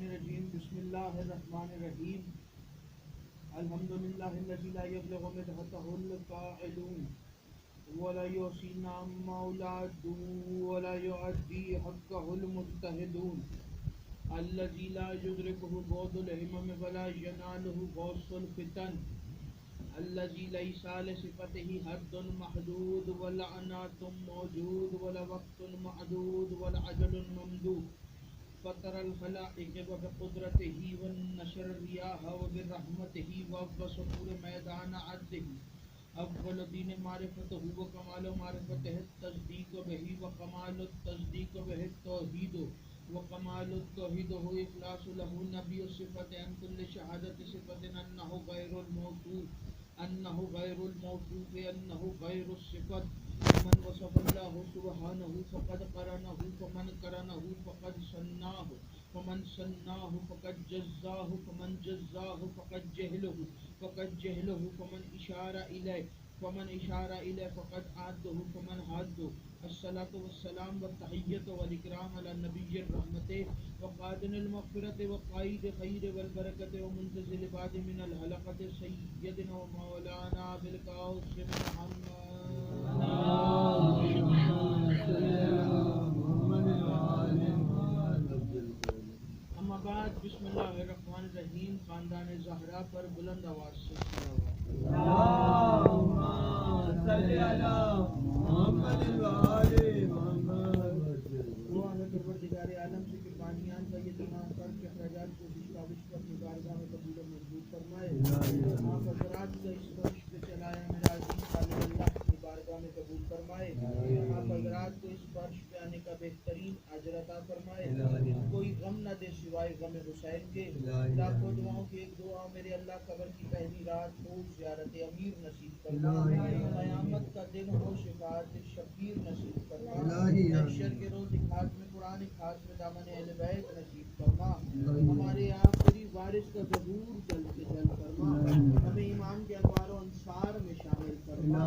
الرجیم بسم اللہ الرحمن الرحیم الحمدللہ الذی لا یبلغ مدحته القائلون ولا یحصی نعمہ ولا یؤدی حقہ المجتہدون الذی لا یدرکہ بعد الہمم ولا ینالہ غوث الفتن الذي ليس لصفته حد محدود ولا عنات موجود ولا وقت معدود ولا أجل ممدود فطر الخلائق وبقدرته والنشر الرياح وبرحمته وبسطور ميدان عدله أفضل دين معرفته وكمال معرفته التصديق به وكمال التصديق به التوحيد وكمال التوحيد هو إخلاص له نبي الصفة عن كل شهادة صفة أنه غير الموصوف أنه غير الموصوف أنه غير الصفة ومن وصف الله سبحانه فقد قرنه فمن قرنه فقد سناه فمن سناه فقد جزاه فمن جزاه فقد جهله فمن إشار إليه فقد عاده فمن عاده الصلاة والسلام والتحية والإكرام على النبي الرحمة وقادن المغفرة وقائد خير والبركة ومنتزل بعد من الحلقة سيدنا ومولانا بالقاسم اما بعد بسم اللہ الرحمن الرحیم خاندان زہرا پر بلند آواز سے اللہم صلی علی محمد وآل محمد وہ ہمیں پروردگار عالم سے قربانیان کا یہ تمام فرض کے اخراجات کو بھی کاوش پر اپنی بارگاہ میں قبول و مقبول فرمائے آپ حضرات کا اس فرش پہ چلایا میرا عزیز طالب اللہ اپنی بارگاہ میں قبول فرمائے آپ حضرات کو اس فرش پہ آنے کا بہترین اجر عطا فرمائے کوئی غم نہ دے سوائے غم حسین کے لاکھوں دعاؤں کی ایک دعا میرے اللہ قبر کی پہلی رات ہو زیارت امیر نصیب فرما قیامت کا دن ہو شفاعت شبیر نصیب فرما محشر کے روز خاتم قرآن خاص میں دامن اہل بیت نصیب فرما ہمارے آخری وارث کا ظہور جلد سے جلد فرما ہمیں ایمان کے انوار و انصار میں شامل فرما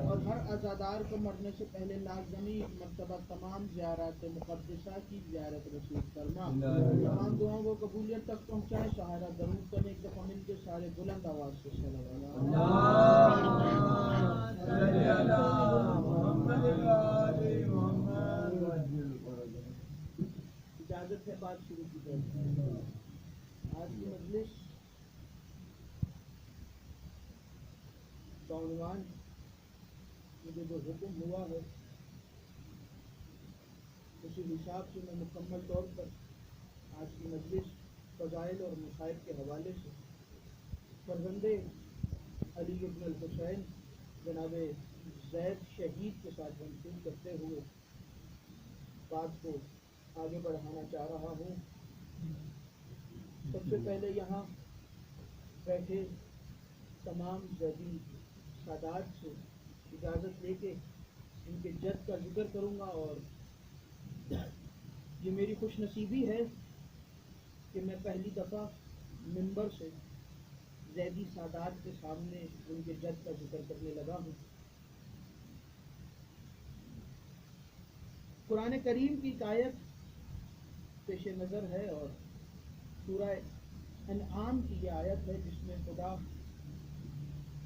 اور ہر عزادار کو مرنے سے پہلے لازمی مرتبہ تمام زیارات مقدسہ کی زیارت نصیب فرما تمام دعاؤں کو قبولیت تک پہنچائے سہارا درود کرنے ایک دفعہ مل کے سارے بلند آواز سے اجازت ہے بات شروع کی جائے آج کی مجلس کا عنوان مجھے جو حکم ہوا ہے اسی حساب سے میں مکمل طور پر آج کی مجلس فضائل اور مصائب کے حوالے سے فرزند علی بن الحسین جناب زید شہید کے ساتھ منسوب کرتے ہوئے بات کو آگے بڑھانا چاہ رہا ہوں. سب سے پہلے یہاں بیٹھے تمام زیدی سادات سے اجازت لے کے ان کے جد کا ذکر کروں گا اور یہ میری خوش نصیبی ہے کہ میں پہلی دفعہ منبر سے زیدی سادات کے سامنے ان کے جد کا ذکر کرنے لگا ہوں. قرآن کریم کی آیت پیش نظر ہے اور سورہ انعام کی یہ آیت ہے جس میں خدا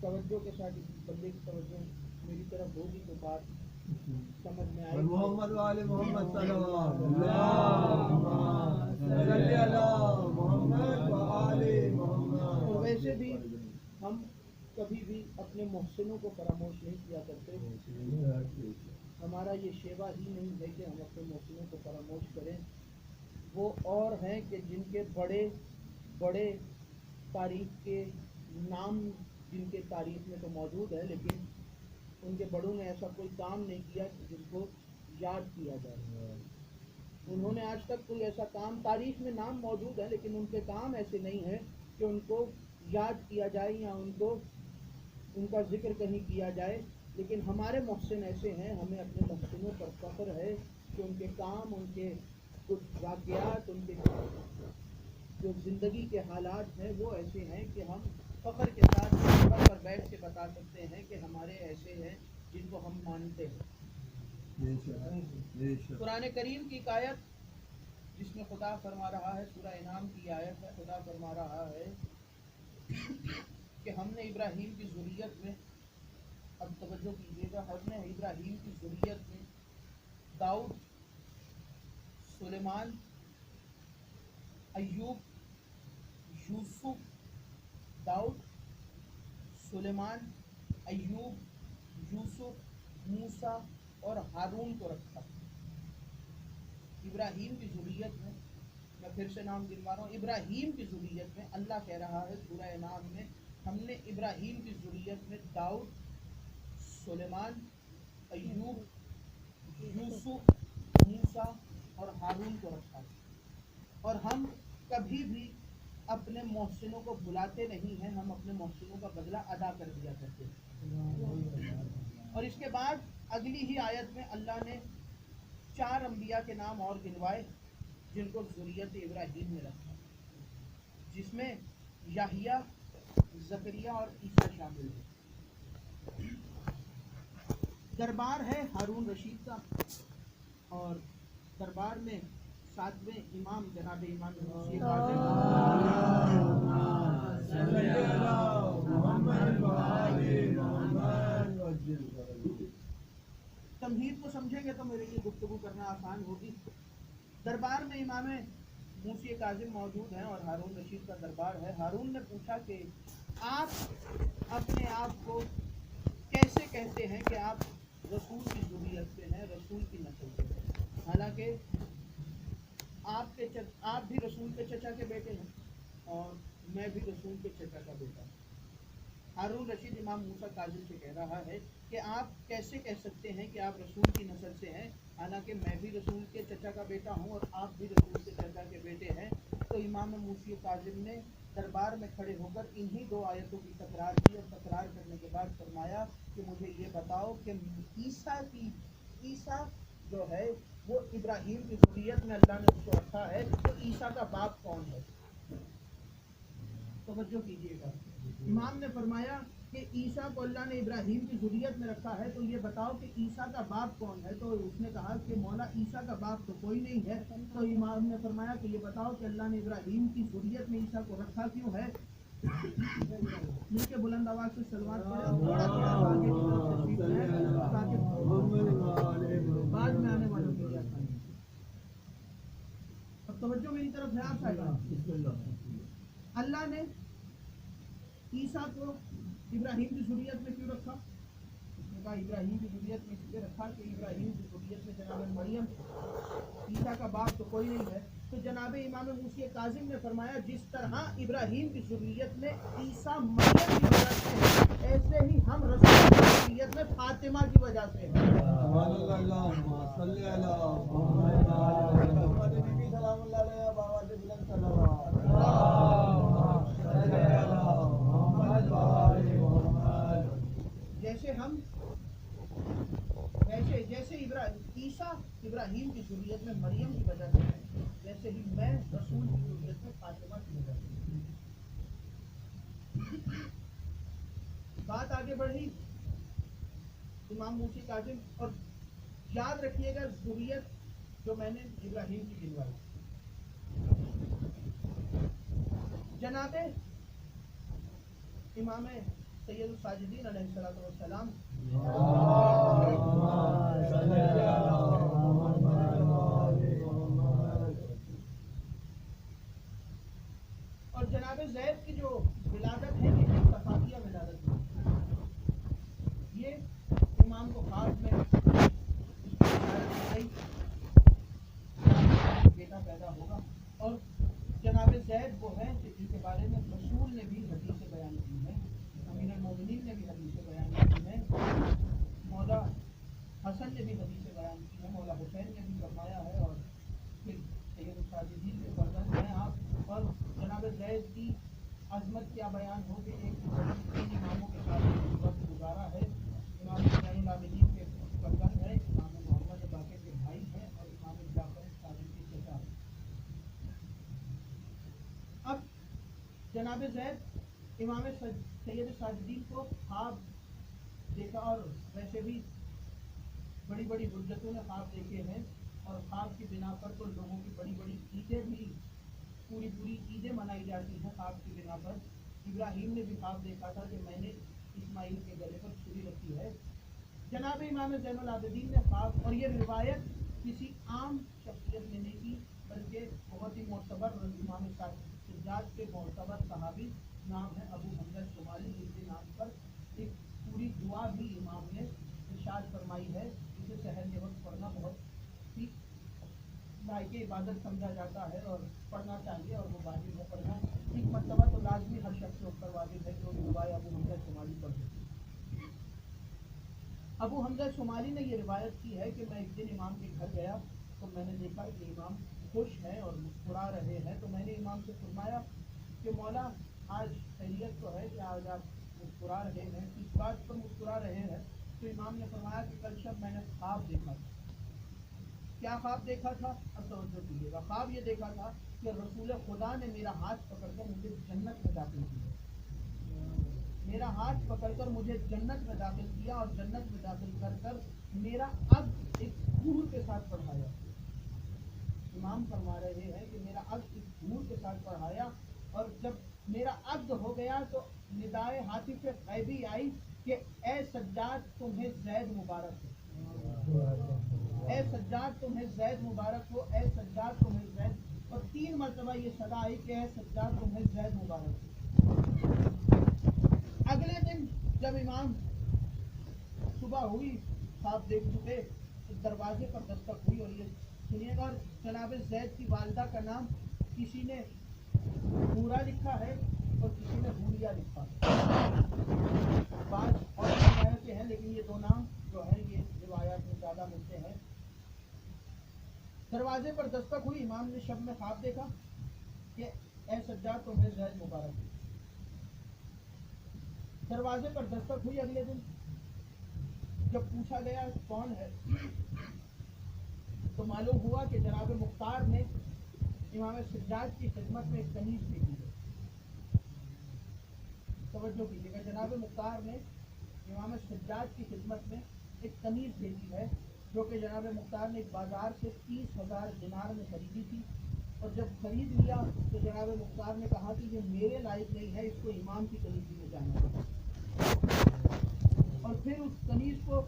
توجہ کے ساتھ بندے کی توجہ میری طرف ہوگی تو بات سمجھ میں آئے محمد وآل محمد صلی اللہ محمد وآل محمد. اور ویسے بھی ہم کبھی بھی اپنے محسنوں کو فراموش نہیں کیا کرتے. ہمارا یہ شیوا ہی نہیں ہے کہ ہم اپنے محسنوں کو فراموش کریں. وہ اور ہیں کہ جن کے بڑے بڑے تاریخ کے نام جن کے تاریخ میں تو موجود ہے لیکن ان کے بڑوں نے ایسا کوئی کام نہیں کیا جس کو یاد کیا جائے. انہوں نے آج تک کوئی ایسا کام تاریخ میں نام موجود ہے لیکن ان کے کام ایسے نہیں ہیں کہ ان کو یاد کیا جائے یا ان کا ذکر کہیں کیا جائے. لیکن ہمارے محسن ایسے ہیں, ہمیں اپنے محسنوں پر فخر ہے کہ ان کے کام, ان کے کچھ واقعات, ان کے جو زندگی کے حالات ہیں وہ ایسے ہیں کہ ہم فخر کے ساتھ منبر پر بیٹھ کے بتا سکتے ہیں کہ ہمارے ایسے ہیں جن کو ہم مانتے ہیں. قرآن کریم کی آیت جس میں خدا فرما رہا ہے، سورہ انعام کی آیت ہے، خدا فرما رہا ہے کہ ہم نے ابراہیم کی ذریت میں، اب توجہ کیجیے گا، ہم نے ابراہیم کی ذریت میں داؤد، سلیمان، ایوب، یوسف، داؤد، سلیمان، ایوب، یوسف، موسیٰ اور ہارون کو رکھا۔ ابراہیم کی ذریت میں، میں پھر سے نام گنوا رہا ہوں، ابراہیم کی ذریت میں اللہ کہہ رہا ہے سورہ انعام میں، ہم نے ابراہیم کی ذریت میں داؤد، سلیمان، ایوب، یوسف، موسیٰ اور ہارون کو رکھا ہے۔ اور ہم کبھی بھی اپنے محسنوں کو بھلاتے نہیں ہیں، ہم اپنے محسنوں کا بدلہ ادا کر دیا کرتے ہیں۔ اور اس کے بعد اگلی ہی آیت میں اللہ نے 4 انبیاء کے نام اور گنوائے جن کو ذریت ابراہیم نے رکھا، جس میں یحییٰ، زکریا اور عیسیٰ شامل ہیں۔ دربار ہے ہارون رشید کا، اور دربار میں 7ویں امام جناب امام موسی کاظم، تمہید کو سمجھیں گے تو میرے لیے گفتگو کرنا آسان ہوگی۔ دربار میں امام موسی کاظم موجود ہیں اور ہارون رشید کا دربار ہے۔ ہارون نے پوچھا کہ آپ اپنے آپ کو کیسے کہتے ہیں کہ آپ رسول کی ذریت سے ہیں، رسول کی نسل سے ہیں، حالانکہ آپ بھی رسول کے چچا کے بیٹے ہیں اور میں بھی رسول کے چچا کا بیٹا ہوں۔ ہارون رشید امام موسیٰ کاظم سے کہہ رہا ہے کہ آپ کیسے کہہ سکتے ہیں کہ آپ رسول کی نسل سے ہیں، حالانکہ میں بھی رسول کے چچا کا بیٹا ہوں اور آپ بھی رسول کے چچا کے بیٹے ہیں۔ تو امام موسی کاظم نے دربار میں کھڑے ہو کر انہی 2 آیتوں کی تکرار کی، اور تکرار کرنے کے بعد فرمایا کہ مجھے یہ بتاؤ کہ عیسیٰ جو ہے وہ ابراہیم کی ذریت میں اللہ نے اس کو رکھا ہے، تو عیسیٰ کا باپ کون ہے؟ توجہ کیجیے گا، امام نے فرمایا کہ عیسیٰ کو اللہ نے ابراہیم کی ذریت میں رکھا ہے، تو یہ بتاؤ کہ عیسیٰ کا باپ کون ہے؟ تو اس نے کہا کہ مولا عیسیٰ کا باپ تو کوئی نہیں ہے۔ تو امام نے فرمایا کہ یہ بتاؤ کہ اللہ نے ابراہیم کی ذریت میں عیسیٰ کو رکھا کیوں ہے؟ مل کے بلند آواز سے سلوات پڑھیں، تھوڑا تھوڑا آگے کی طرف تشریف لائیں تاکہ بعد میں آنے والوں کے لیے آسانی ہو۔ اب توجہ میری طرف ہے آپ صاحبان۔ اللہ نے عیسیٰ کو ابراہیم کی ذریت میں کیوں رکھا؟ اس نے کہا ابراہیم کی ذریت میں اس لیے رکھا کہ ابراہیم کی ذریت میں جناب مریم، عیسیٰ کا باپ تو کوئی نہیں ہے۔ تو جناب امام موسی کاظم نے فرمایا جس طرح ابراہیم کی ذریت میں عیسیٰ مریم کی وجہ سے ہے، ایسے ہی ہم رسول کی ذریت میں فاطمہ کی وجہ سے ہیں۔ جیسے عیسیٰ ابراہیم کی ذریت میں مریم کی وجہ سے ہے، ویسے ہی میں رسول کی ذریت میں فاطمہ کی وجہ سے۔ بات آگے بڑھی امام موسی کاظم، اور یاد رکھیے گا ذریت جو میں نے ابراہیم کی گنوائی، جناب امام سید الساجدین علیہ السلام اور جناب زید کی جو ولادت ہے یہ اتفاقیہ ولادت ہے، یہ امام کو خواب میں بیٹا پیدا ہوگا، اور جناب زید وہ ہیں کہ جن کے بارے میں رسول نے بھی حدیث بیان کی ہے، امیر المومنین نے بھی حدیث بیان کی ہے، مولا حسن نے بھی حدیث بیان کی ہے، مولا حسین نے بھی فرمایا ہے، اور پھر سید الساجدین کے فرزند ہیں آپ، اور جناب زید کی عظمت کیا بیان ہو کہ ایک 3 اماموں کے ساتھ وقت گزارا ہے۔ امام زین العابدین کے فرزند ہیں، امام محمد باقر کے بھائی ہیں، اور امام جعفر صادق کے چچا ہیں۔ اب جناب زید امام سید ساجدین کو خواب دیکھا، اور ویسے بھی بڑی بڑی حجتوں نے خواب دیکھے ہیں، اور خواب کی بنا پر تو لوگوں کی بڑی بڑی عیدیں بھی پوری پوری عیدیں منائی جاتی ہیں خواب کی بنا پر. ابراہیم نے بھی خواب دیکھا تھا کہ میں نے اسماعیل کے گلے پر چھری رکھی ہے. جناب امام زین العابدین نے خواب, اور یہ روایت کسی عام شخصیت نے نہیں کی بلکہ بہت ہی معتبر امام سجاد کے معتبر صحابی نام ہے ابو حمزہ شمالی, جن کے نام پر ایک پوری دعا بھی امام نے ارشاد فرمائی ہے, جسے سحر کے وقت پڑھنا بہت ہی لائق عبادت سمجھا جاتا ہے اور پڑھنا چاہیے, اور وہ واجب ہے پڑھنا. ایک مرتبہ تو لازمی ہر شخص کے اوپر واجب ہے جو دعائے ابو حمزہ شمالی پڑھے. ابو حمزہ شمالی نے یہ روایت کی ہے کہ میں ایک دن امام کے گھر گیا تو میں نے دیکھا کہ امام خوش ہیں اور مسکرا رہے ہیں. تو میں نے امام سے فرمایا کہ مولا آج خیریت تو ہے کہ آج آپ مسکرا رہے ہیں, اس بات پر مسکرا رہے ہیں؟ تو امام نے فرمایا کہ کل شب میں نے خواب دیکھا تھا. کیا خواب دیکھا تھا؟ اب توجہ کیجیے گا. خواب یہ دیکھا تھا کہ رسول خدا نے میرا ہاتھ پکڑ کر مجھے جنت میں داخل کیا, میرا ہاتھ پکڑ کر مجھے جنت میں داخل کیا, اور جنت میں داخل کر کر میرا عقد ایک حور کے ساتھ پڑھایا. امام فرما رہے ہیں کہ میرا عقد ایک حور کے ساتھ پڑھایا, اور جب میرا عقد ہو گیا تو ندائے ہاتف غیبی آئی کہ اے سجاد تمہیں زید مبارک ہو, اے سجاد تمہیں زید مبارک ہو, اے سجاد تمہیں زید, اور 3 مرتبہ یہ صدا آئی کہ اے سجاد تمہیں زید مبارک ہو. اگلے دن جب امام صبح ہوئی, خواب دیکھ چکے, دروازے پر دستک ہوئی, اور یہ سنیے گا, اور جناب زید کی والدہ کا نام کسی نے پورا لکھا ہے اور کسی نے بھولیا لکھا ہے. بعض اور روایتیں ہیں لیکن یہ 2 نام جو ہیں یہ روایات میں زیادہ ملتے ہیں. دروازے پر دستک ہوئی, امام نے شب میں خواب دیکھا کہ اے سجاد تمہیں زید مبارک. دروازے پر دستک ہوئی اگلے دن, جب پوچھا گیا کون ہے تو معلوم ہوا کہ جناب مختار نے امام سجاد کی خدمت میں ایک کنیز بھیجی ہے. توجہ کیجیے گا, جناب مختار نے امام سجاد کی خدمت میں ایک کنیز بھیجی ہے جو کہ جناب مختار نے ایک بازار سے 30,000 دینار میں خریدی تھی, اور جب خرید لیا تو جناب مختار نے کہا کہ یہ میرے لائق نہیں ہے, اس کو امام کی کنیزی میں جانا ہے. اور پھر اس کنیز کو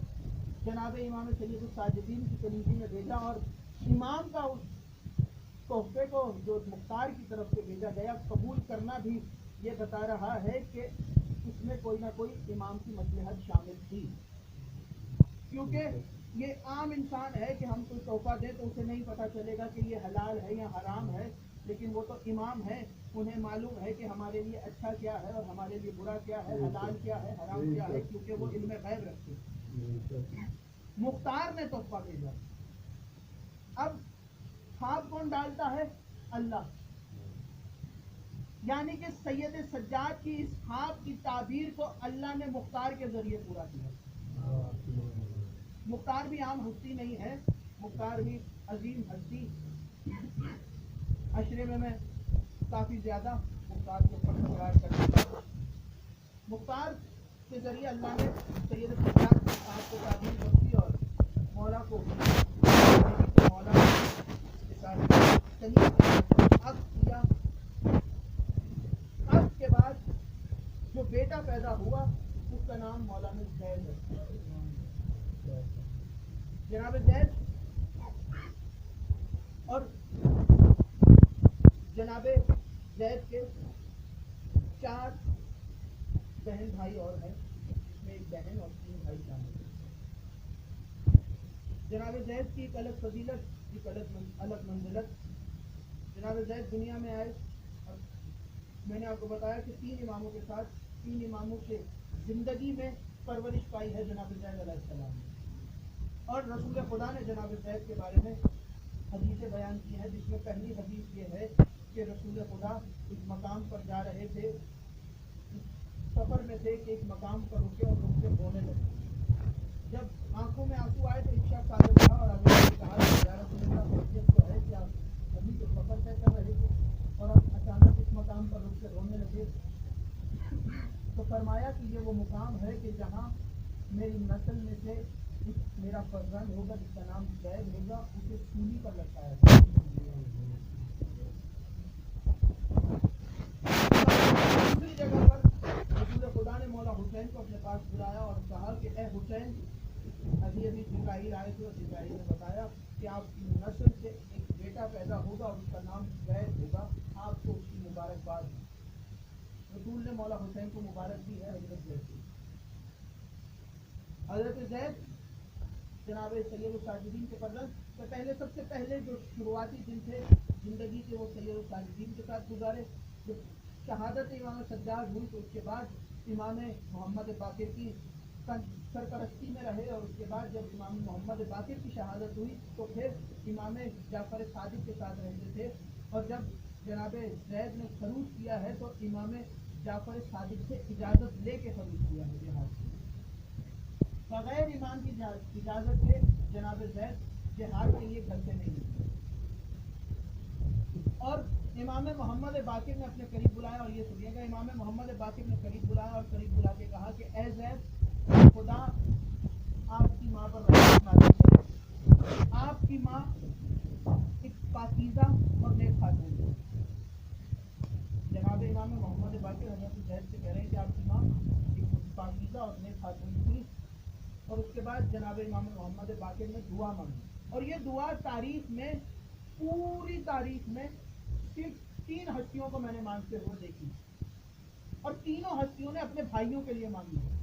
جناب امام سید الساجدین کی کنیزی میں بھیجا, اور امام کا اس تحفے کو جو مختار کی طرف سے بھیجا گیا قبول کرنا بھی یہ بتا رہا ہے کہ اس میں کوئی نہ کوئی امام کی مصلحت شامل تھی. کیونکہ یہ عام انسان ہے کہ ہم کوئی تحفہ دیں تو اسے نہیں پتہ چلے گا کہ یہ حلال ہے یا حرام ہے, لیکن وہ تو امام ہے, انہیں معلوم ہے کہ ہمارے لیے اچھا کیا ہے اور ہمارے لیے برا کیا ہے, حلال کیا ہے, حرام کیا ہے, کیونکہ وہ علم غیب رکھتے ہیں. مختار نے تحفہ بھیجا. اب خواب کون ڈالتا ہے؟ اللہ. یعنی کہ سید سجاد کی اس خواب کی تعبیر کو اللہ نے مختار کے ذریعے پورا کیا. مختار بھی عام ہستی نہیں ہے, مختار بھی عظیم ہستی. عشرے میں کافی زیادہ مختار کے اوپر قرار کرتا ہے. مختار کے ذریعے اللہ نے سید سجاد کی خواب کو تعبیر کر دی, اور مولا کو مولا کے ساتھ عقد کیا. عقد کے بعد جو بیٹا پیدا ہوا اس کا نام مولانا زید ہے. جناب زید اور جناب زید کے 4 بہن بھائی اور ہیں, جس میں ایک بہن اور 3 بھائی شامل ہیں. جناب زید کی ایک الگ فضیلت, ایک الگ منزلت. جناب زید دنیا میں آئے اور میں نے آپ کو بتایا کہ 3 اماموں کے ساتھ 3 اماموں کے زندگی میں پرورش پائی ہے جناب زید علیہ السلام نے. اور رسول خدا نے جناب زید کے بارے میں حدیثیں بیان کی ہیں, جس میں پہلی حدیث یہ ہے کہ رسول خدا اس مقام پر جا رہے تھے, سفر میں تھے کہ ایک مقام پر رکے اور رک کے رونے لگے. جب آنکھوں میں آنسو آئے تو ایک شخص آگے بڑھا اور آگے نے کہا کہ یا رسول اللہ حیثیت تو ہے کہ آپ ابھی تو سفر طے کر رہے تھے اور اب اچانک اس مقام پر رک کے رونے لگے. تو فرمایا کہ یہ وہ مقام ہے کہ جہاں میری نسل میں سے میرا فرزند ہوگا جس کا نام زید ہوگا اسے سولی پر لٹکایا جائے گا. دوسری جگہ پر رسول خدا نے مولا حسین کو اپنے پاس بلایا اور کہا کہ اے حسین، ابھی جبرائیل آئے تھے اور جبرائیل نے بتایا کہ آپ کی نسل سے ایک بیٹا پیدا ہوگا اور اس کا نام زید ہوگا، آپ کو اس کی مبارکباد ہے. رسول نے مولا حسین کو مبارک دی ہے حضرت زید کی. حضرت زید جناب سید الساجدین کے فرزند سے پہلے سب سے پہلے جو شروعاتی دن تھے زندگی کے وہ سید الساجدین کے ساتھ گزارے. جب شہادت امام سجاد ہوئی تو اس کے بعد امام محمد باقر کی سرپرستی میں رہے اور اس کے بعد جب امام محمد باقر کی شہادت ہوئی تو پھر امام جعفر صادق کے ساتھ رہتے تھے. اور جب جناب زید نے خروج کیا ہے تو امام جعفر صادق سے اجازت لے کے خروج کیا ہے جہاد سے. بغیر امام کی اجازت کے جناب زید جہاد کے لیے گھر سے نہیں نکلے. اور امام محمد باقر نے اپنے قریب بلایا، اور یہ سنیے گا، امام محمد باقر نے قریب بلایا اور قریب بلا کے کہا کہ اے زید، خدا آپ کی ماں پر رحمت نازل کرے. آپ کی ماں ایک پاکیزہ اور نیک خاتون ہے. جناب امام محمد باقر حضرت زید سے کہہ رہے ہیں کہ آپ کی ماں ایک پاکیزہ اور نیک خاتون تھی. اور اس کے بعد جناب امام محمد باقر نے دعا مانگی، اور یہ دعا تاریخ میں، پوری تاریخ میں صرف 3 ہستیوں کو میں نے مانگتے ہوئے دیکھی، اور تینوں ہستیوں نے اپنے بھائیوں کے لیے مانگی ہے.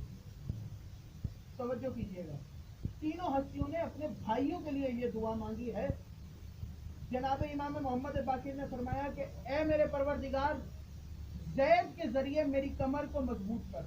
توجہ کیجیے گا، تینوں ہستیوں نے اپنے بھائیوں کے لیے یہ دعا مانگی ہے. جناب امام محمد باقر نے فرمایا کہ اے میرے پروردگار، زید کے ذریعے میری کمر کو مضبوط کر.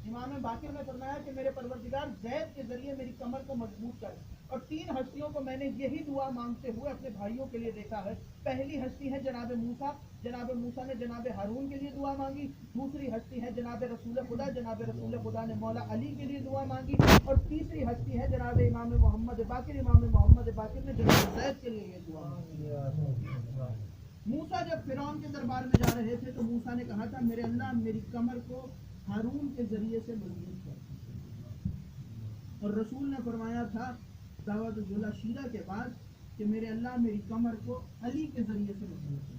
امام باقر نے فرمایا کہ میرے پروردگار، زید کے ذریعے میری کمر کو مضبوط کر. اور 3 ہستیوں کو میں نے یہی دعا مانگتے ہوئے اپنے بھائیوں کے لیے دیکھا ہے. پہلی ہستی ہے جناب موسیٰ. جناب موسیٰ نے جناب ہارون کے لیے دعا مانگی. دوسری ہستی ہے جناب رسول خدا. جناب رسول خدا نے مولا علی کے لیے دعا مانگی. اور تیسری ہستی ہے جناب امام محمد باقر. امام محمد باقر نے جناب زید کے لیے یہ دعا مانگی. موسیٰ جب فرعون کے دربار میں جا رہے تھے تو موسیٰ نے کہا تھا میرے اللہ میری کمر کو ہارون کے ذریعے سے مضبوط کر. اور رسول نے فرمایا تھا دعوت ذولا شیرہ کے بعد کہ میرے اللہ میری کمر کو علی کے ذریعے سے مضبوط کر.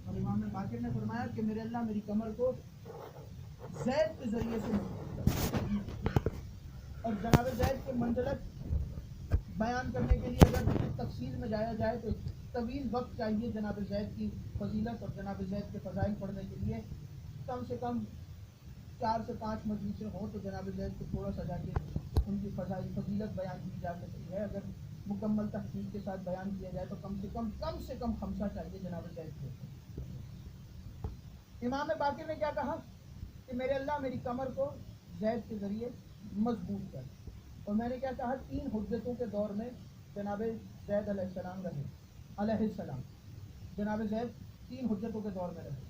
اور امام باقر نے فرمایا کہ میرے اللہ میری کمر کو زید کے ذریعے سے مضبوط کر. اور جناب زید کے منزلت بیان کرنے کے لیے اگر تفصیل میں جایا جائے تو طویل وقت چاہیے. جناب زید کی فضیلت اور جناب زید کے فضائل پڑھنے کے لیے کم سے کم 4 سے 5 مجلسیں ہوں تو جناب زید کو تھوڑا سا جا کے ان کی فضیلت بیان کی جا سکتی ہے. اگر مکمل تحقیق کے ساتھ بیان کیا جائے تو کم سے کم 5 چاہیے جناب زید کو. امام باقر نے کیا کہا کہ میرے اللہ میری کمر کو زید کے ذریعے مضبوط کر. اور میں نے کیا کہا 3 حجتوں کے دور میں جناب زید علیہ السلام رہے. علیہ السلام جناب زید 3 حجتوں کے دور میں رہے.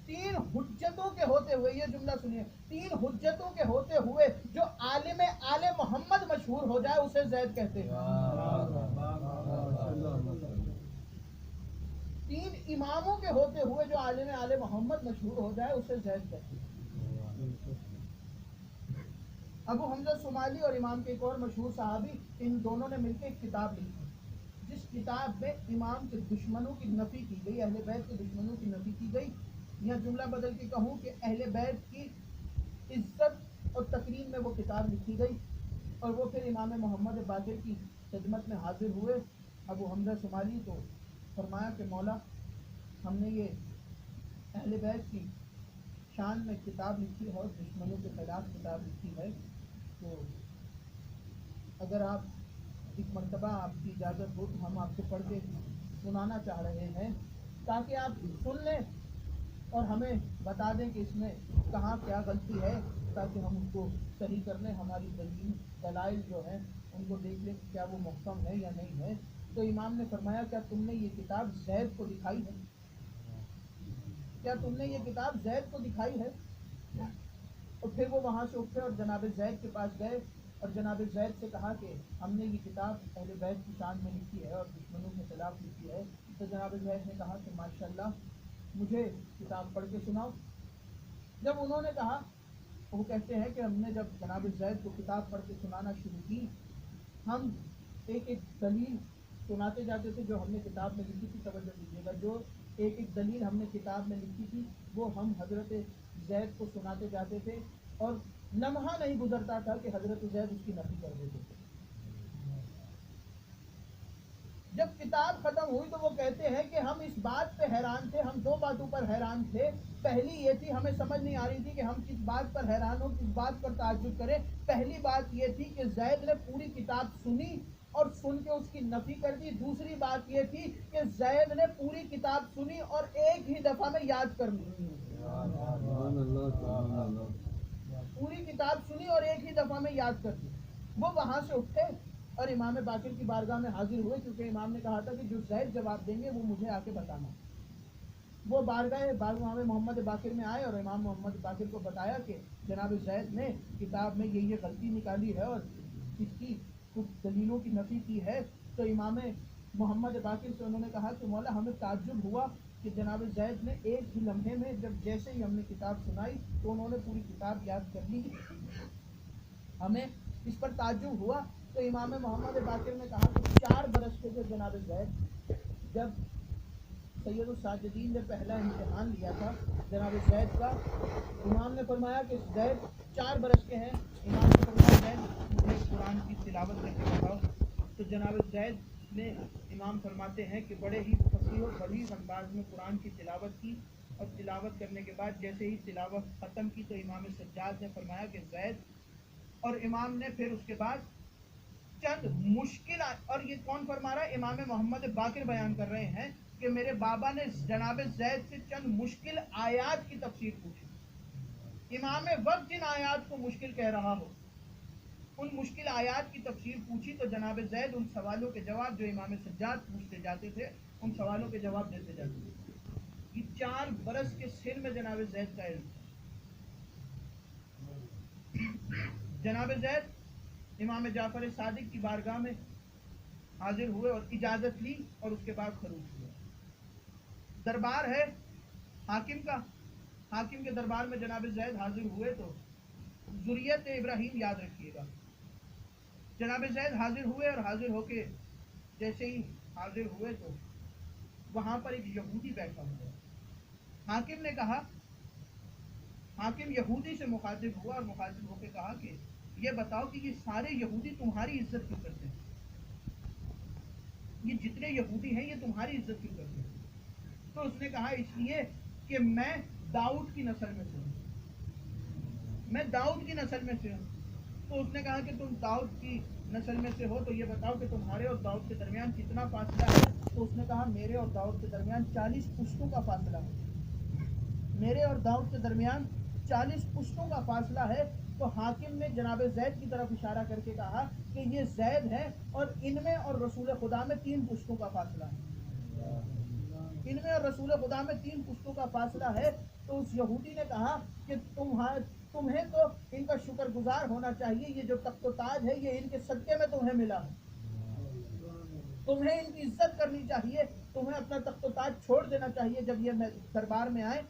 3 حجتوں کے ہوتے ہوئے، یہ جملہ سنیے، 3 حجتوں کے ہوتے ہوئے جو عالم آل محمد مشہور ہو جائے اسے زید کہتے ہیں. 3 اماموں کے ہوتے ہوئے جو عالم آل محمد مشہور ہو جائے اسے زید کہتے ہیں. ابو حمزہ صومالی اور امام کے ایک اور مشہور صحابی، ان دونوں نے مل کے ایک کتاب لکھی جس کتاب میں امام کے دشمنوں کی نفی کی گئی، اہل بیت کے دشمنوں کی نفی کی گئی. یا جملہ بدل کے کہوں کہ اہل بیت کی عزت اور تکریم میں وہ کتاب لکھی گئی. اور وہ پھر امام محمد باقر کی خدمت میں حاضر ہوئے ابو حمزہ صومالی تو فرمایا کہ مولا ہم نے یہ اہل بیت کی شان میں کتاب لکھی ہے اور دشمنوں کے خلاف کتاب لکھی ہے، تو اگر آپ ایک مرتبہ آپ کی اجازت ہو تو ہم آپ کو پڑھ کے سنانا چاہ رہے ہیں تاکہ آپ سن لیں اور ہمیں بتا دیں کہ اس میں کہاں کیا غلطی ہے، تاکہ ہم اس کو صحیح کر لیں. ہماری دلائل جو ہیں ان کو دیکھ لیں کہ کیا وہ محکم ہے یا نہیں ہے. تو امام نے فرمایا کیا تم نے یہ کتاب زید کو دکھائی ہے؟ کیا تم نے یہ کتاب زید کو دکھائی ہے؟ اور پھر وہ وہاں سے اٹھے اور جناب زید کے پاس گئے اور جناب زید سے کہا کہ ہم نے یہ کتاب اہل بیت کی شان میں لکھی ہے اور دشمنوں کے خلاف لکھی ہے. تو جناب زید نے کہا کہ ماشاءاللہ مجھے کتاب پڑھ کے سناؤ. جب انہوں نے کہا وہ کہتے ہیں کہ ہم نے جب جناب زید کو کتاب پڑھ کے سنانا شروع کی، ہم ایک ایک دلیل سناتے جاتے تھے جو ہم نے کتاب میں لکھی تھی. توجہ دیجیے گا، جو ایک ایک دلیل ہم نے کتاب میں لکھی تھی وہ ہم حضرت زید کو سناتے جاتے تھے، اور لمحہ نہیں گزرتا تھا کہ حضرت زید اس کی نفی کر دیتے تھے. جب کتاب ختم ہوئی تو وہ کہتے ہیں کہ ہم اس بات پہ حیران تھے، ہم دو باتوں پر حیران تھے. پہلی یہ تھی، ہمیں سمجھ نہیں آ رہی تھی کہ ہم کس بات پر حیران ہوں، کس بات پر تعجب کریں. پہلی بات یہ تھی کہ زید نے پوری کتاب سنی اور سن کے اس کی نفی کر دی. دوسری بات یہ تھی کہ زید نے پوری کتاب سنی اور ایک ہی دفعہ میں یاد کر لی. پوری کتاب سنی اور ایک ہی دفعہ میں یاد کر دی. وہ وہاں سے اٹھے اور امام باقر کی بارگاہ میں حاضر ہوئے، کیونکہ امام نے کہا تھا کہ جو زید جواب دیں گے وہ مجھے آ کے بتانا. وہ بارگاہ محمد باقر میں آئے اور امام محمد باقر کو بتایا کہ جناب زید نے کتاب میں یہ غلطی نکالی ہے اور اس کی کچھ دلیلوں کی نفی کی ہے. تو امام محمد باقر سے انہوں نے کہا کہ مولا ہمیں تعجب ہوا کہ جناب زید نے ایک ہی لمحے میں جب جیسے ہی ہم نے کتاب سنائی تو انہوں نے پوری کتاب یاد کر لی. ہمیں اس پر تعجب ہوا. تو امام محمد باقر نے کہا کہ 4 برس کے جو جناب زید، جب سید الساجدین نے پہلا امتحان لیا تھا جناب زید کا، امام نے فرمایا کہ زید 4 برس کے ہیں. امام نے فرمایا زید مجھے قرآن کی تلاوت کر کے بتاؤ. تو جناب زید نے، امام فرماتے ہیں کہ بڑے ہی فصیح و بلیغ انداز میں قرآن کی تلاوت کی، اور تلاوت کرنے کے بعد جیسے ہی تلاوت ختم کی تو امام سجاد نے فرمایا کہ زید، اور امام نے پھر اس کے بعد چند مشکل، اور یہ کون فرما رہا ہے؟ امام محمد باقر بیان کر رہے ہیں کہ میرے بابا نے جناب زید سے چند مشکل آیات کی تفسیر پوچھی. امام وقت جن آیات کو مشکل کہہ رہا ہو ان مشکل آیات کی تفسیر پوچھی تو جناب زید ان سوالوں کے جواب جو امام سجاد پوچھتے جاتے تھے ان سوالوں کے جواب دیتے جاتے تھے. یہ 4 برس کے سن میں جناب زید کا علم تھا. جناب زید امام جعفر صادق کی بارگاہ میں حاضر ہوئے اور اجازت لی اور اس کے بعد خروج ہوئے. دربار ہے حاکم کا، حاکم کے دربار میں جناب زید حاضر ہوئے. تو ذریت ابراہیم یاد رکھیے گا. جناب زید حاضر ہوئے اور حاضر ہو کے جیسے ہی حاضر ہوئے تو وہاں پر ایک یہودی بیٹھا ہوا. حاکم نے کہا، حاکم یہودی سے مخاطب ہوا اور مخاطب ہو کے کہا کہ یہ بتاؤ کہ یہ سارے یہودی تمہاری عزت کیوں کرتے ہیں؟ یہ جتنے یہودی ہیں یہ تمہاری عزت کیوں کرتے ہیں؟ تو اس نے کہا اس لیے کہ میں داؤد کی نسل میں سے ہوں، میں داؤد کی نسل میں سے ہوں. تو اس نے کہا کہ تم داؤد کی نسل میں سے ہو تو یہ بتاؤ کہ تمہارے اور داؤد کے درمیان کتنا فاصلہ ہے؟ تو اس نے کہا میرے اور داؤد کے درمیان 40 پشتوں کا فاصلہ ہے. میرے اور داؤد کے درمیان 40 پشتوں کا فاصلہ ہے. تو حاکم نے جناب زید کی طرف اشارہ کر کے کہا کہ یہ زید ہے اور ان میں اور رسول خدا میں 3 پشتوں کا فاصلہ ہے. ان میں اور رسول خدا میں 3 پشتوں کا فاصلہ ہے. تو اس یہودی نے کہا کہ تمہیں تو ان کا شکر گزار ہونا چاہیے. یہ جو تخت و تاج ہے یہ ان کے صدقے میں تمہیں ملا ہے. تمہیں ان کی عزت کرنی چاہیے. تمہیں اپنا تخت و تاج چھوڑ دینا چاہیے جب یہ دربار میں آئے.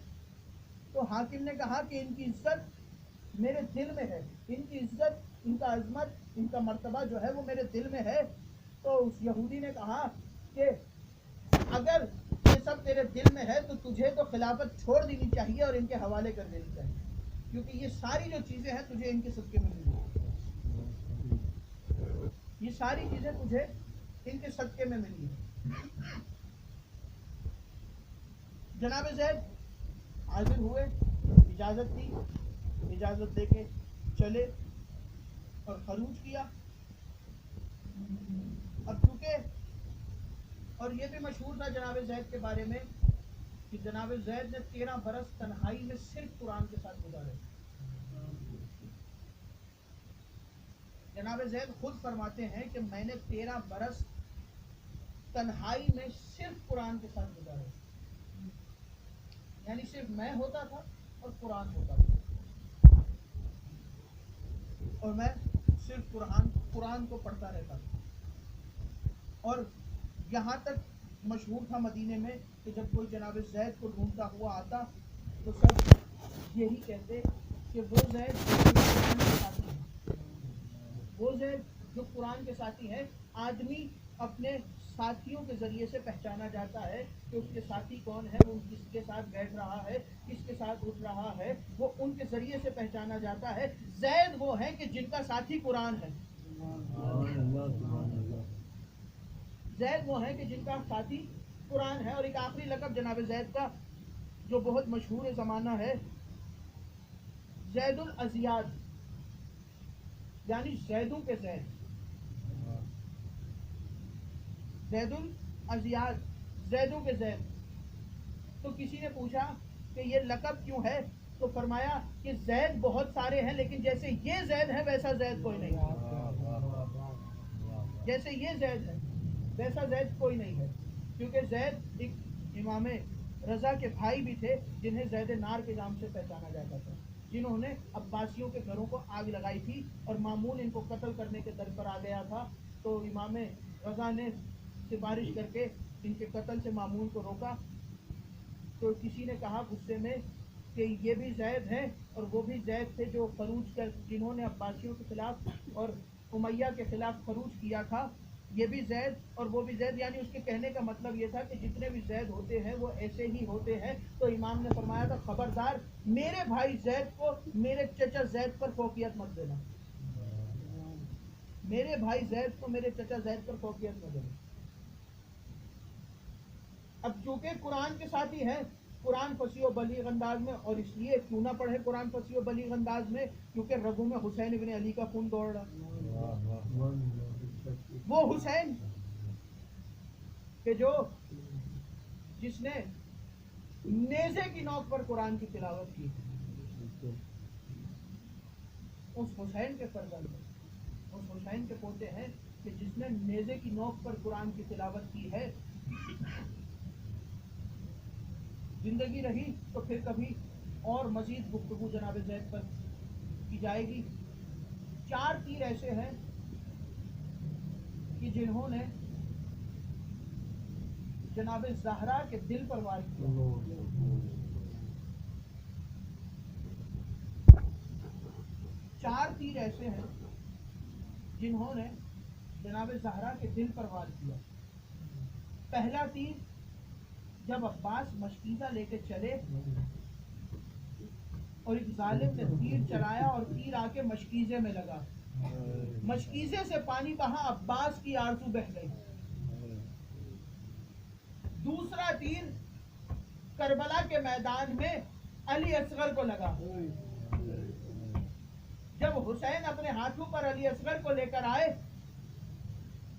تو حاکم نے کہا کہ ان کی عزت میرے دل میں ہے. ان کی عزت، ان کا عظمت، ان کا مرتبہ جو ہے وہ میرے دل میں ہے. تو اس یہودی نے کہا کہ اگر یہ سب تیرے دل میں ہے تو تجھے تو خلافت چھوڑ دینی چاہیے اور ان کے حوالے کر دینی چاہیے، کیونکہ یہ ساری جو چیزیں ہیں تجھے ان کے صدقے میں ملی. یہ ساری چیزیں تجھے ان کے صدقے میں ملی ہیں. جناب زید حاضر ہوئے، اجازت دی، اجازت دے کے چلے اور خروج کیا. اب چونکہ، اور یہ بھی مشہور تھا جناب زید کے بارے میں کہ جناب زید نے 13 برس تنہائی میں صرف قرآن کے ساتھ گزارے. جناب زید خود فرماتے ہیں کہ میں نے 13 برس تنہائی میں صرف قرآن کے ساتھ گزارے. یعنی صرف میں ہوتا تھا اور قرآن ہوتا تھا، اور میں صرف قرآن کو پڑھتا رہتا تھا. اور یہاں تک مشہور تھا مدینے میں کہ جب کوئی جناب زید کو ڈھونڈتا ہوا آتا تو سب یہی کہتے کہ وہ زید جو قرآن کے ساتھی ہے، وہ زید جو قرآن کے ساتھی ہے. آدمی اپنے ساتھیوں کے ذریعے سے پہچانا جاتا ہے کہ اس کے ساتھی کون ہے، وہ کس کے ساتھ بیٹھ رہا ہے، کس کے ساتھ اٹھ رہا ہے، وہ ان کے ذریعے سے پہچانا جاتا ہے. زید وہ ہے کہ جن کا ساتھی قرآن ہے. زید وہ ہے کہ جن کا ساتھی قرآن ہے. اور ایک آخری لقب جناب زید کا جو بہت مشہور زمانہ ہے، زید الازیاد، یعنی زیدوں کے زید. زید الازیاد، زیدوں کے زید. تو کسی نے پوچھا کہ یہ لقب کیوں ہے، تو فرمایا کہ زید بہت سارے ہیں لیکن جیسے یہ زید ہے ویسا زید کوئی نہیں ہے. جیسے یہ زید ہے ویسا زید کوئی نہیں ہے. کیونکہ زید ایک امام رضا کے بھائی بھی تھے جنہیں زید نار کے نام سے پہچانا جاتا تھا، جنہوں نے عباسیوں کے گھروں کو آگ لگائی تھی اور مامون ان کو قتل کرنے کے در پر آ گیا تھا. تو امام رضا نے سفارش کر کے ان کے قتل سے مامون کو روکا. تو کسی نے کہا غصے میں کہ یہ بھی زید ہیں اور وہ بھی زید تھے جو خروج کر جنہوں نے عباسیوں کے خلاف اور امیہ کے خلاف خروج کیا تھا. یہ بھی زید اور وہ بھی زید، یعنی اس کے کہنے کا مطلب یہ تھا کہ جتنے بھی زید ہوتے ہیں وہ ایسے ہی ہوتے ہیں. تو امام نے فرمایا تھا خبردار میرے بھائی زید کو میرے چچا زید پر فوقیت مت دینا. میرے بھائی زید کو میرے چچا زید پر فوقیت مت دینا. اب چونکہ قرآن کے ساتھی ہیں، قرآن فصیح و بلیغ انداز میں، اور اس لیے کیوں نہ پڑھے قرآن فصیح و بلیغ انداز میں، کیونکہ رگوں میں حسین ابن علی کا خون دوڑ رہا. وہ حسین کہ جس نے نیزے کی نوک پر قرآن کی تلاوت کی، اس حسین کے فرزند ہیں، اس حسین کے پوتے ہیں کہ جس نے نیزے کی نوک پر قرآن کی تلاوت کی ہے. زندگی رہی تو پھر کبھی اور مزید گفتگو جناب زید پر کی جائے گی. 4 تیر ایسے ہیں کہ جنہوں نے جناب زہرا کے دل پر وار کیا. 4 تیر ایسے ہیں جنہوں نے جناب زہرا کے دل پر وار کیا. پہلا تیر جب عباس مشکیزہ لے کے چلے اور ایک ظالم نے تیر چلایا اور تیر آ کے مشکیزے میں لگا، مشکیزے سے پانی بہا، عباس کی آرزو بہہ گئی. دوسرا تیر کربلا کے میدان میں علی اصغر کو لگا. جب حسین اپنے ہاتھوں پر علی اصغر کو لے کر آئے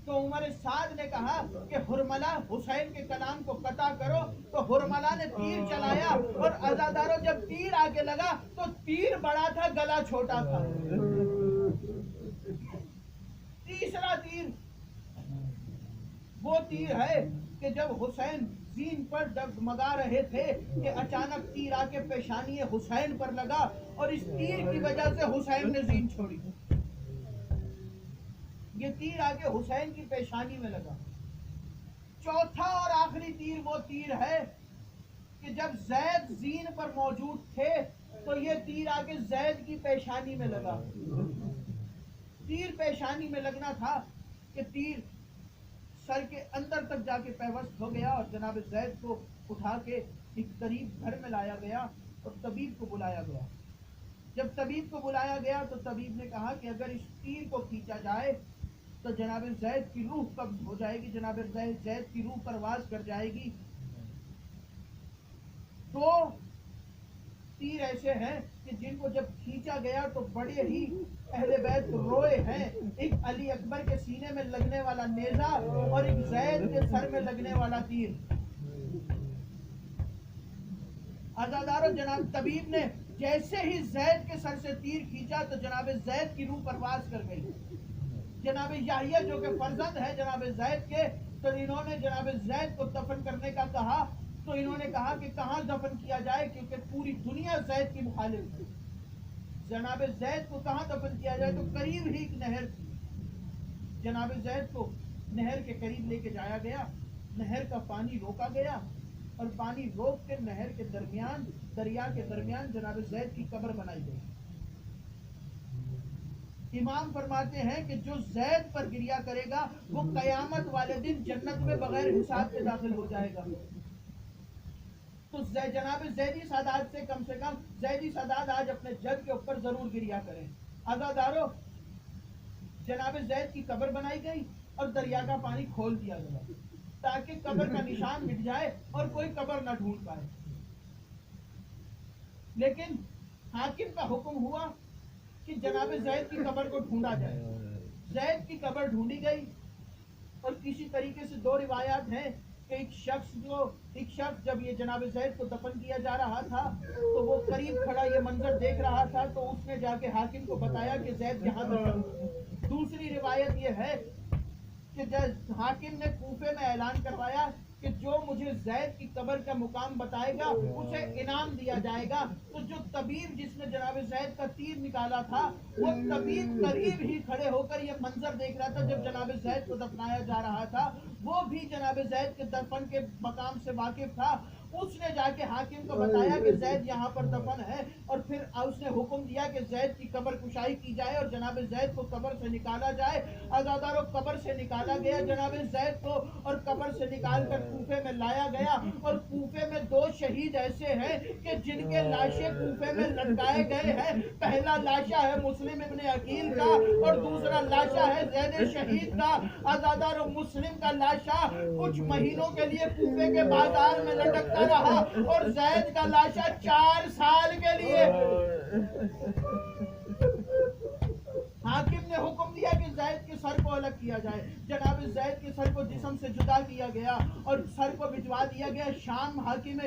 تو عمر سعد نے کہا کہ ہرملا حسین کے کلام کو قطع کرو. تو ہرملا نے تیر چلایا اور عزاداروں جب تیر آگے لگا تو تیر بڑا تھا گلا چھوٹا تھا. تیسرا تیر وہ تیر ہے کہ جب حسین زین پر ڈگمگا رہے تھے کہ اچانک تیر آ کے پیشانی حسین پر لگا اور اس تیر کی وجہ سے حسین نے زین چھوڑی. یہ تیر آ کے حسین کی پیشانی میں لگا. چوتھا اور آخری تیر وہ تیر ہے کہ جب زید زین پر موجود تھے تو یہ تیر آ کے زید کی پیشانی میں لگا. تیر پیشانی میں لگنا تھا کہ تیر سر کے اندر تک جا کے پیوست ہو گیا اور جناب زید کو اٹھا کے ایک قریب گھر میں لایا گیا اور طبیب کو بلایا گیا. جب طبیب کو بلایا گیا تو طبیب نے کہا کہ اگر اس تیر کو کھینچا جائے تو جناب زید کی روح قبض ہو جائے گی، جناب زید کی روح پرواز کر جائے گی. تو تیر ایسے ہیں کہ جن کو جب کھینچا گیا تو بڑے ہی اہل بیت روئے ہیں. ایک علی اکبر کے سینے میں لگنے والا نیزہ اور ایک زید کے سر میں لگنے والا تیر. عزادارو جناب طبیب نے جیسے ہی زید کے سر سے تیر کھینچا تو جناب زید کی روح پرواز کر گئی. جناب یحییٰ جو کہ فرزند ہے جناب زید کے، تو انہوں نے جناب زید کو دفن کرنے کا کہا. تو انہوں نے کہا کہ کہاں دفن کیا جائے، کیونکہ پوری دنیا زید کی مخالف ہے. جناب زید کو کہاں دفن کیا جائے تو قریب ہی ایک نہر تھی. جناب زید کو نہر کے قریب لے کے جایا گیا. نہر کا پانی روکا گیا اور پانی روک کے نہر کے درمیان، دریا کے درمیان جناب زید کی قبر بنائی گئی. امام فرماتے ہیں کہ جو زید پر گریا کرے گا وہ قیامت والے دن جنت میں بغیر حساب کے داخل ہو جائے گا. تو جناب زیدی سادات سے کم زیدی سادات آج اپنے جد کے اوپر ضرور گریا کریں. عزادارو، جناب زید کی قبر بنائی گئی اور دریا کا پانی کھول دیا گیا تاکہ قبر کا نشان مٹ جائے اور کوئی قبر نہ ڈھونڈ پائے. لیکن حاکم کا حکم ہوا کہ جناب زید کی قبر کو ڈھونڈا جائے. زید کی قبر ڈھونڈی گئی اور کسی طریقے سے دو روایات ہیں کہ ایک شخص جب یہ جناب زید کو دفن کیا جا رہا تھا تو وہ قریب کھڑا یہ منظر دیکھ رہا تھا تو اس نے جا کے حاکم کو بتایا کہ زید یہاں دفن. دوسری روایت یہ ہے کہ جب حاکم نے کوفے میں اعلان کروایا کہ جو مجھے زید کی قبر کا مقام بتائے گا اسے انعام دیا جائے گا، تو جو طبیب جس نے جناب زید کا تیر نکالا تھا وہ طبیب قریب ہی کھڑے ہو کر یہ منظر دیکھ رہا تھا جب جناب زید کو دفنایا جا رہا تھا. وہ بھی جناب زید کے دفن کے مقام سے واقف تھا. اس نے جا کے حاکم کو بتایا کہ زید یہاں پر دفن ہے اور پھر اس نے حکم دیا کہ زید کی قبر کشائی کی جائے اور جناب زید کو قبر سے نکالا جائے. عزادارو، قبر سے نکالا گیا جناب زید کو اور قبر سے نکال کر کوفے میں لایا گیا. اور کوفے میں دو شہید ایسے ہیں کہ جن کے لاشیں کوفے میں لٹکائے گئے ہیں. پہلا لاشا ہے مسلم ابن عقیل کا اور دوسرا لاشا ہے زید شہید کا. عزادارو، مسلم کا لاشا کچھ مہینوں کے لیے کوفے کے بازار میں لٹکتا رہا اور زید کا لاشا 4 سال کے لیے. حاکم نے حکم دیا کہ زید کے سر کو الگ کیا جائے. جناب زید کے سر کو جسم سے جدا کیا گیا اور سر کو بھجوا دیا گیا شام. حاکم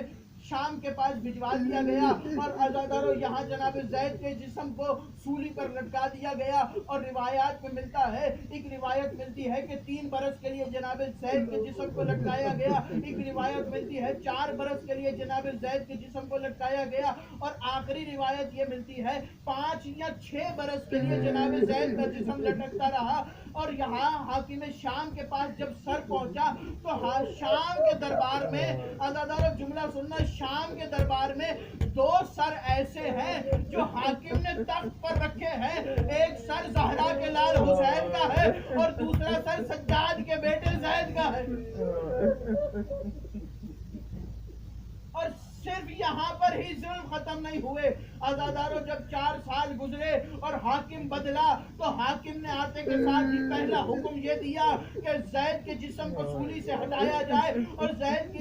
شام کے پاس بھجوا دیا گیا اور عزادارو یہاں جناب زید کے جسم کو سولی پر لٹکا دیا گیا. اور روایات میں ملتا ہے، ایک روایت ملتی ہے کہ 3 برس کے لیے جناب زید کے جسم کو لٹکایا گیا. ایک روایت ملتی ہے 4 برس کے لیے جناب زید کے جسم کو لٹکایا گیا. اور آخری روایت یہ ملتی ہے 5 یا 6 برس کے لیے جناب زید کا جسم لٹکتا رہا. اور یہاں حاکم شام کے پاس جب سر پہنچا تو شام کے دربار میں، عزادارو جملہ سننا، شام کے دربار میں 2 سر ایسے ہیں جو حاکم نے تخت پر رکھے ہیں. ایک سر زہرا کے لال حسین کا ہے اور دوسرا سر سجاد کے بیٹے زید کا ہے. اور صرف یہاں پر ہی ظلم ختم نہیں ہوئے. عزادارو، جب 4 سال گزرے اور حاکم بدلا تو حاکم نے آتے کے ساتھ ہی پہلا حکم یہ دیا کہ زید کے جسم کو سولی سے ہٹایا جائے اور زید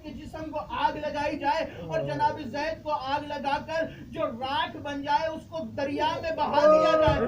کے جسم کو آگ لگائی جائے اور جناب زید کو آگ لگا کر جو راکھ بن جائے اس کو دریا میں بہا دیا جائے.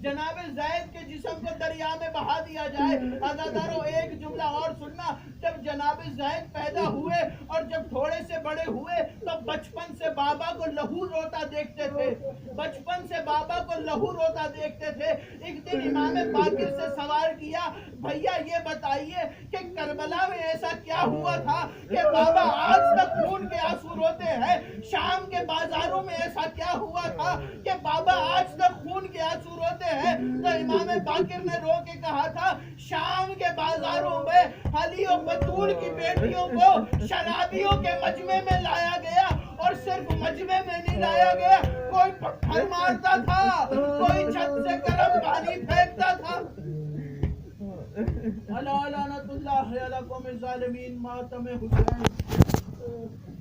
جناب زید کے جسم کو دریا میں بہا دیا جائے. عزادارو، ایک جملہ اور سننا، جب جناب زید پیدا ہوئے اور جب تھوڑے سے بڑے ہوئے تو بچپن سے بابا کو لہو روتا دیکھتے تھے. بچپن سے بابا کو لہو روتا دیکھتے تھے. ایک دن امام باقر سے سوال کیا، بھیا یہ بتائیے کہ کربلا میں ایسا کیا ہوا تھا کہ بابا آج تک خون کے آنسو روتے ہیں؟ شام کے بازاروں میں ایسا کیا ہوا تھا کہ بابا آج تک خون کے آنسو روتے ہیں؟ تو امام باقر نے رو کے کہا تھا، شام کے بازاروں میں علی و بطول کی بیٹیوں کو شرابیوں کے مجمع میں لایا گیا اور صرف مجمع میں نہیں لایا گیا، کوئی پتھر مارتا تھا، کوئی چھت سے گرم پانی پھینکتا تھا. الا لعنت اللہ علی قوم الظالمین. ماتم حسین.